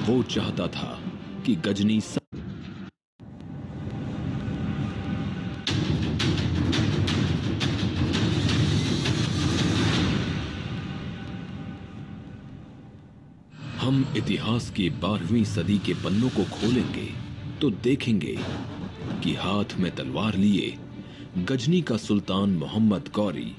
वो चाहता था कि गजनी हम इतिहास की 12वीं सदी के पन्नों को खोलेंगे तो देखेंगे कि हाथ में तलवार लिए गजनी का सुल्तान मोहम्मद गौरी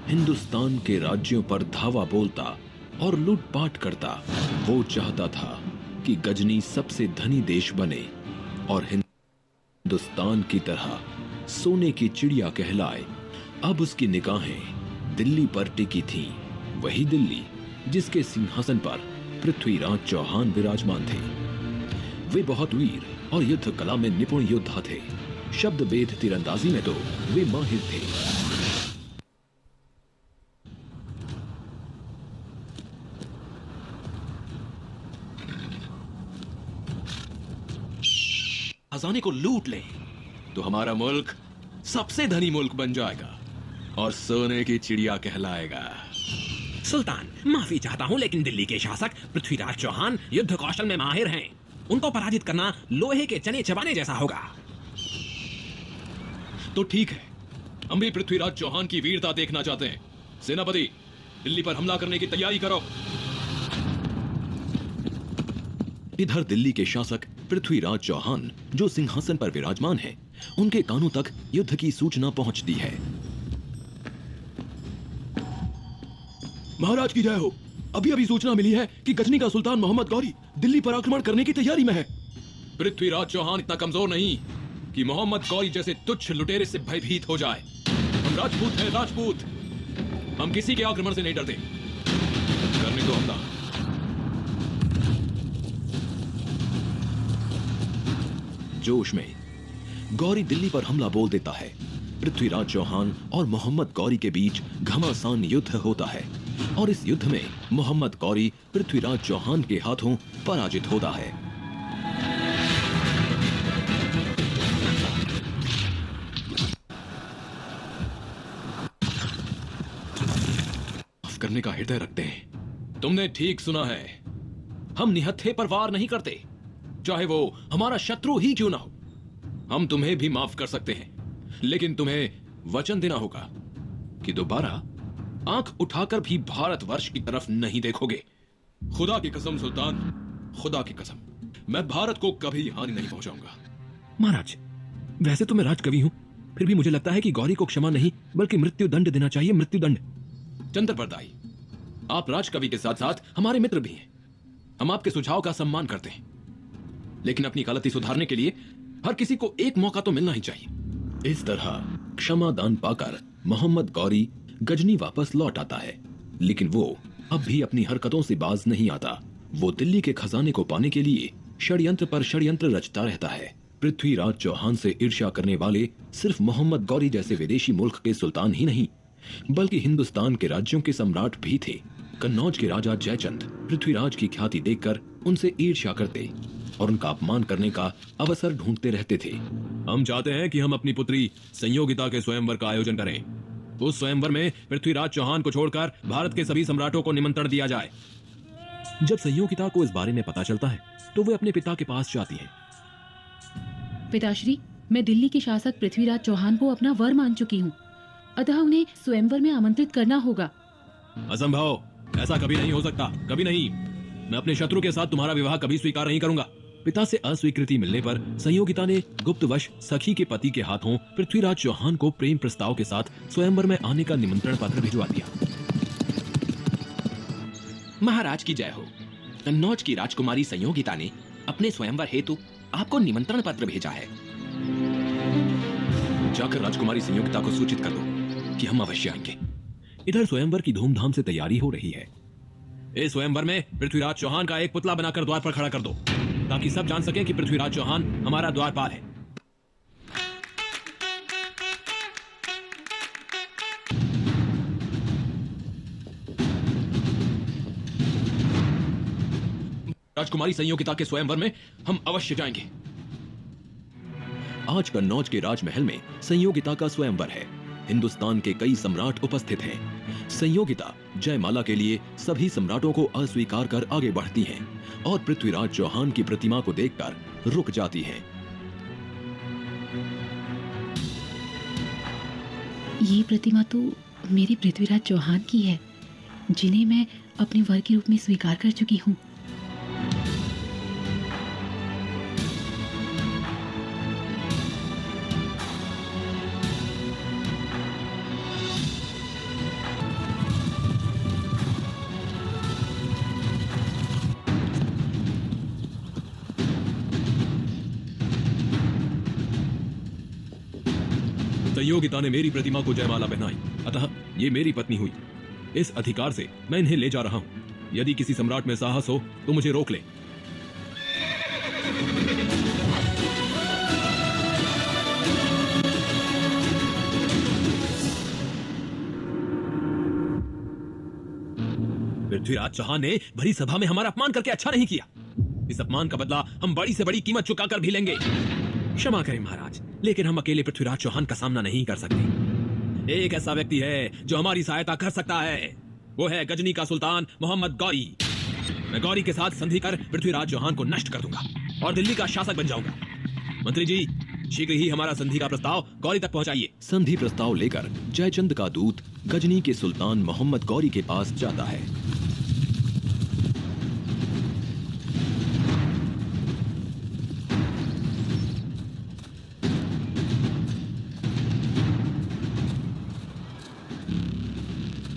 हिंदुस्तान के राज्यों पर धावा बोलता और लूटपाट करता। वो चाहता था कि गजनी सबसे धनी देश बने और हिंदुस्तान की तरह सोने की चिड़िया कहलाए। अब उसकी निगाहें दिल्ली पर टिकी थीं, वही दिल्ली जिसके सिंहासन पर पृथ्वीराज चौहान विराजमान थे। वे बहुत वीर और युद्ध कला में निपुण योद्धा थे। शब्द भेद तीरंदाजी में तो वे माहिर थे। खजाने को लूट लें तो हमारा मुल्क सबसे धनी मुल्क बन जाएगा और सोने की चिड़िया कहलाएगा। सुल्तान, माफी चाहता हूं, लेकिन दिल्ली के शासक पृथ्वीराज चौहान युद्ध कौशल में माहिर हैं। उनको पराजित करना लोहे के चने चबाने जैसा होगा। तो ठीक है, हम भी पृथ्वीराज चौहान की वीरता देखना चाहते हैं। सेनापति, दिल्ली पर हमला करने की तैयारी करो। इधर दिल्ली के शासक पृथ्वीराज चौहान जो सिंहासन पर विराजमान है, उनके कानों तक युद्ध की सूचना पहुंचती है। महाराज की जय हो। अभी अभी सूचना मिली है कि गजनी का सुल्तान मोहम्मद गौरी दिल्ली पर आक्रमण करने की तैयारी में है। पृथ्वीराज चौहान इतना कमजोर नहीं कि मोहम्मद गौरी जैसे तुच्छ लुटेरे से भयभीत हो जाए। हम राजपूत हैं, राजपूत। हम किसी के आक्रमण से नहीं डरते। करने दो हमला। जोश में गौरी दिल्ली पर हमला बोल देता है। पृथ्वीराज चौहान और मोहम्मद गौरी के बीच घमासान युद्ध होता है और इस युद्ध में मोहम्मद गौरी पृथ्वीराज चौहान के हाथों पराजित होता है। माफ करने का हृदय रखते हैं। तुमने ठीक सुना है। हम निहत्थे पर वार नहीं करते, चाहे वो हमारा शत्रु ही क्यों ना हो। हम तुम्हें भी माफ कर सकते हैं, लेकिन तुम्हें वचन देना होगा कि दोबारा आंख उठाकर भी भारतवर्ष की तरफ नहीं देखोगे। खुदा की कसम सुल्तान, खुदा की कसम, मैं भारत को कभी हानि नहीं पहुंचाऊंगा। महाराज, वैसे तो मैं राजकवि हूं, फिर भी मुझे लगता है कि गौरी को क्षमा नहीं बल्कि मृत्यु दंड देना चाहिए। मृत्यु दंड। चंद्रप्रदाई, आप राजकवि के साथ साथ हमारे मित्र भी हैं। हम आपके सुझाव का सम्मान करते हैं, लेकिन अपनी गलती सुधारने के लिए हर किसी को एक मौका तो मिलना ही चाहिए। इस तरह क्षमा दान पाकर मोहम्मद गौरी गजनी वापस लौट आता है, लेकिन वो अब भी अपनी हरकतों से बाज नहीं आता। वो दिल्ली के खजाने को पाने के लिए षड्यंत्र पर षड्यंत्र रचता रहता है। पृथ्वीराज चौहान से ईर्ष्या करने वाले सिर्फ मोहम्मद गौरी जैसे विदेशी मुल्क के सुल्तान ही नहीं, बल्कि हिंदुस्तान के राज्यों के सम्राट भी थे। कन्नौज के राजा जयचंद पृथ्वीराज की ख्याति देखकर उनसे ईर्ष्या करते और उनका अपमान करने का अवसर ढूंढते रहते थे। हम चाहते हैं कि हम अपनी पुत्री संयोगिता के स्वयंवर का आयोजन करें। उस स्वयंवर में पृथ्वीराज चौहान को छोड़कर भारत के सभी सम्राटों को निमंत्रण दिया जाए। जब संयोगिता को इस बारे में पता चलता है तो वे अपने पिता के पास जाती है। पिताश्री, मैं दिल्ली के शासक पृथ्वीराज चौहान को अपना वर मान चुकी हूँ, अतः उन्हें स्वयंवर में आमंत्रित करना होगा। असंभव, ऐसा कभी नहीं हो सकता, कभी नहीं। मैं अपने शत्रु के साथ तुम्हारा विवाह कभी स्वीकार नहीं करूंगा। पिता से अस्वीकृति मिलने पर संयोगिता ने गुप्तवश सखी के पति के हाथों पृथ्वीराज चौहान को प्रेम प्रस्ताव के साथ स्वयंवर में आने का निमंत्रण पत्र भिजवा दिया। महाराज की जय हो। कन्नौज की राजकुमारी संयोगिता ने अपने स्वयंवर हेतु आपको निमंत्रण पत्र भेजा है। जाकर राजकुमारी संयोगिता को सूचित कर दो कि हम अवश्य आएंगे। इधर स्वयंवर की धूमधाम से तैयारी हो रही है। इस स्वयंवर में पृथ्वीराज चौहान का एक पुतला बनाकर द्वार पर खड़ा कर दो, ताकि सब जान सकें कि पृथ्वीराज चौहान हमारा द्वारपाल है। राजकुमारी संयोगिता के स्वयंवर में हम अवश्य जाएंगे। आज कन्नौज के राजमहल में संयोगिता का स्वयंवर है। हिंदुस्तान के कई सम्राट उपस्थित हैं। संयोगिता जयमाला के लिए सभी सम्राटों को अस्वीकार कर आगे बढ़ती हैं और पृथ्वीराज चौहान की प्रतिमा को देखकर रुक जाती हैं। ये प्रतिमा तो मेरे पृथ्वीराज चौहान की है, जिन्हें मैं अपने वर के रूप में स्वीकार कर चुकी हूँ। संयोगिता ने मेरी प्रतिमा को जयमाला पहनाई, अतः ये मेरी पत्नी हुई। इस अधिकार से मैं इन्हें ले जा रहा हूं। यदि किसी सम्राट में साहस हो तो मुझे रोक ले। पृथ्वीराज चौहान ने भरी सभा में हमारा अपमान करके अच्छा नहीं किया। इस अपमान का बदला हम बड़ी से बड़ी कीमत चुकाकर भी लेंगे। क्षमा करें महाराज, लेकिन हम अकेले पृथ्वीराज चौहान का सामना नहीं कर सकते। एक ऐसा व्यक्ति है जो हमारी सहायता कर सकता है, वो है गजनी का सुल्तान मोहम्मद गौरी। मैं गौरी के साथ संधि कर पृथ्वीराज चौहान को नष्ट कर दूंगा और दिल्ली का शासक बन जाऊंगा। मंत्री जी, शीघ्र ही हमारा संधि का प्रस्ताव गौरी तक पहुंचाइए। संधि प्रस्ताव लेकर जयचंद का दूत गजनी के सुल्तान मोहम्मद गौरी के पास जाता है।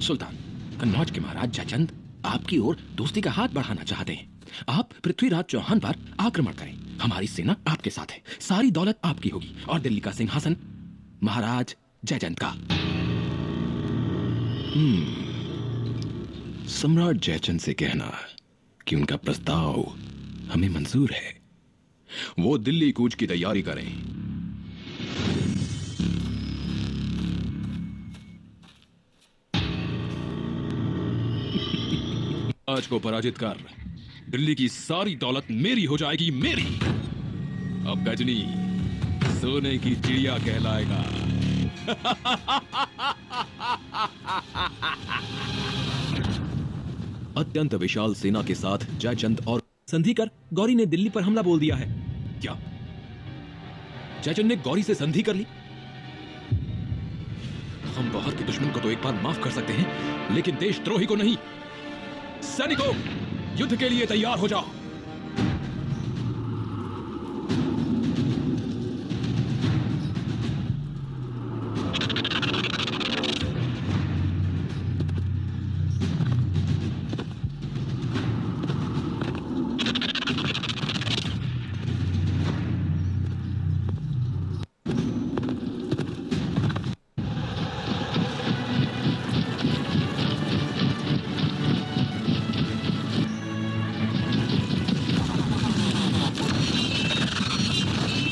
सुल्तान, कन्नौज के महाराज जयचंद आपकी ओर दोस्ती का हाथ बढ़ाना चाहते हैं। आप पृथ्वीराज चौहान पर आक्रमण करें। हमारी सेना आपके साथ है, सारी दौलत आपकी होगी और दिल्ली का सिंहासन महाराज जयचंद का। सम्राट जयचंद से कहना कि उनका प्रस्ताव हमें मंजूर है। वो दिल्ली कूच की तैयारी करें। आज को पराजित कर दिल्ली की सारी दौलत मेरी हो जाएगी, मेरी। अब गजनी सोने की चिड़िया कहलाएगा। अत्यंत विशाल सेना के साथ जयचंद और संधि कर गौरी ने दिल्ली पर हमला बोल दिया है। क्या जयचंद ने गौरी से संधि कर ली? हम बाहर के दुश्मन को तो एक बार माफ कर सकते हैं, लेकिन देशद्रोही को नहीं। सैनिकों, युद्ध के लिए तैयार हो जाओ।